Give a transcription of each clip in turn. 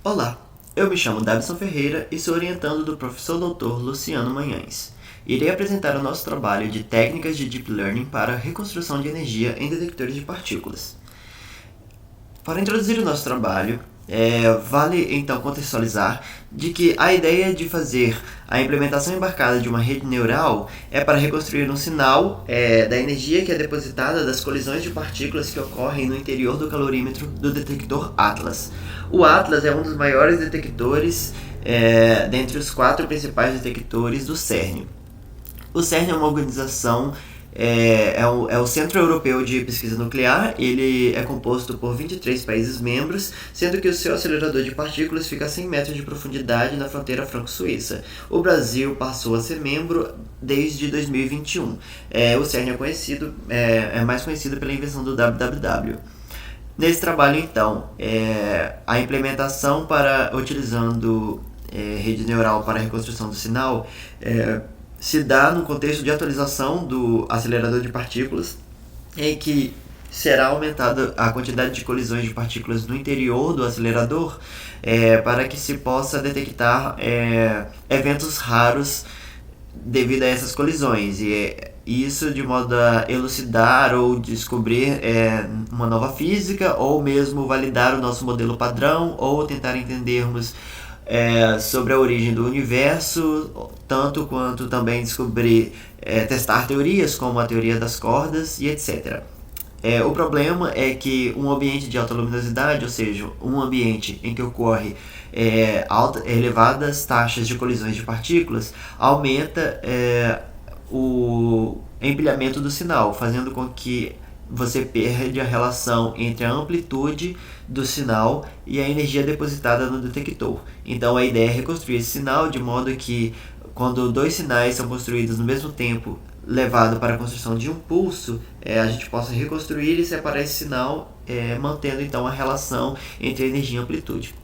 Olá, eu me chamo Davison Ferreira e sou orientando do professor Dr. Luciano Manhães. Irei apresentar o nosso trabalho de técnicas de Deep Learning para reconstrução de energia em detectores de partículas. Para introduzir o nosso trabalho, vale então contextualizar de que a ideia de fazer a implementação embarcada de uma rede neural é para reconstruir um sinal da energia que é depositada das colisões de partículas que ocorrem no interior do calorímetro do detector Atlas. O Atlas é um dos maiores detectores dentre os 4 principais detectores do CERN. O CERN é uma organização, é o Centro Europeu de Pesquisa Nuclear. Ele é composto por 23 países membros, sendo que o seu acelerador de partículas fica a 100 metros de profundidade na fronteira franco-suíça. O Brasil passou a ser membro desde 2021. O CERN é mais conhecido pela invenção do www. Nesse trabalho, então, a implementação utilizando rede neural para a reconstrução do sinal se dá no contexto de atualização do acelerador de partículas, em que será aumentada a quantidade de colisões de partículas no interior do acelerador para que se possa detectar eventos raros devido a essas colisões, e isso de modo a elucidar ou descobrir uma nova física, ou mesmo validar o nosso modelo padrão, ou tentar entendermos sobre a origem do universo, tanto quanto também descobrir, testar teorias como a teoria das cordas e etc. O problema é que um ambiente de alta luminosidade, ou seja, um ambiente em que ocorre elevadas taxas de colisões de partículas, aumenta o empilhamento do sinal, fazendo com que você perca a relação entre a amplitude do sinal e a energia depositada no detector. Então a ideia é reconstruir esse sinal de modo que, quando 2 sinais são construídos no mesmo tempo, levado para a construção de um pulso, a gente possa reconstruir e separar esse sinal, mantendo então a relação entre a energia e a amplitude.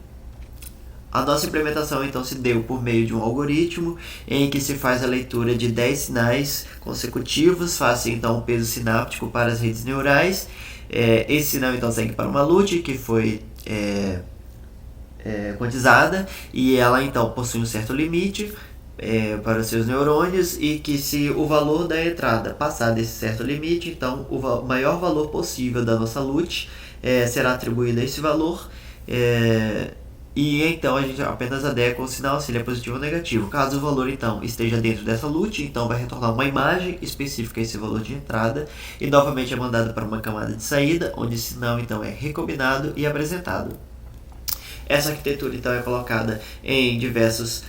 A nossa implementação então se deu por meio de um algoritmo em que se faz a leitura de 10 sinais consecutivos, faz-se então um peso sináptico para as redes neurais. Esse sinal então segue para uma LUT que foi quantizada, e ela então possui um certo limite para os seus neurônios, e que se o valor da entrada passar desse certo limite, então o maior valor possível da nossa LUT será atribuído a esse valor, e então a gente apenas adequa o sinal se ele é positivo ou negativo. Caso o valor então esteja dentro dessa LUT, então vai retornar uma imagem específica a esse valor de entrada, e novamente é mandado para uma camada de saída, onde o sinal então é recombinado e apresentado. Essa arquitetura então é colocada em diversos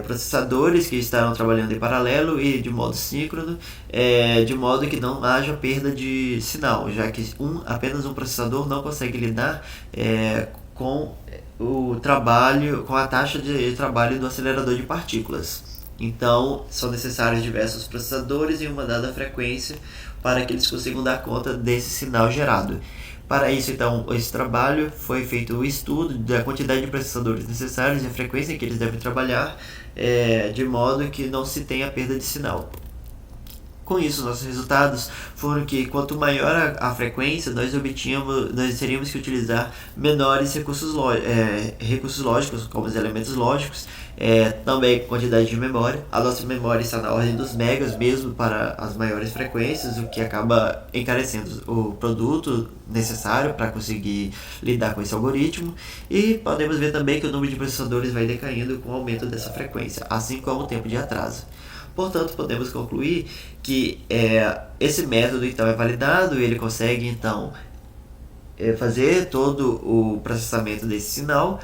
processadores que estarão trabalhando em paralelo e de modo síncrono, de modo que não haja perda de sinal, já que apenas um processador não consegue lidar com a taxa de trabalho do acelerador de partículas. Então são necessários diversos processadores em uma dada frequência para que eles consigam dar conta desse sinal gerado. Para isso, então, esse trabalho foi feito o estudo da quantidade de processadores necessários e a frequência em que eles devem trabalhar, de modo que não se tenha perda de sinal. Com isso, nossos resultados foram que, quanto maior a frequência, nós teríamos que utilizar menores recursos lógicos, como os elementos lógicos, também quantidade de memória. A nossa memória está na ordem dos megas mesmo para as maiores frequências, o que acaba encarecendo o produto necessário para conseguir lidar com esse algoritmo. E podemos ver também que o número de processadores vai decaindo com o aumento dessa frequência, assim como o tempo de atraso. Portanto, podemos concluir que esse método então é validado, e ele consegue então fazer todo o processamento desse sinal.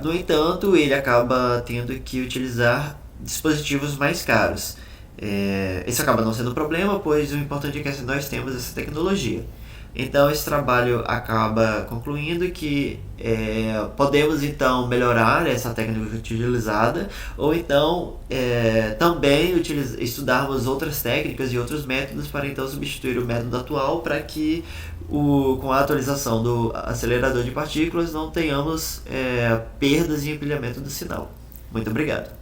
No entanto, ele acaba tendo que utilizar dispositivos mais caros. Isso acaba não sendo um problema, pois o importante é que nós temos essa tecnologia. Então esse trabalho acaba concluindo que podemos então melhorar essa técnica utilizada, ou então também estudarmos outras técnicas e outros métodos para então substituir o método atual, para que com a atualização do acelerador de partículas não tenhamos perdas e empilhamento do sinal. Muito obrigado.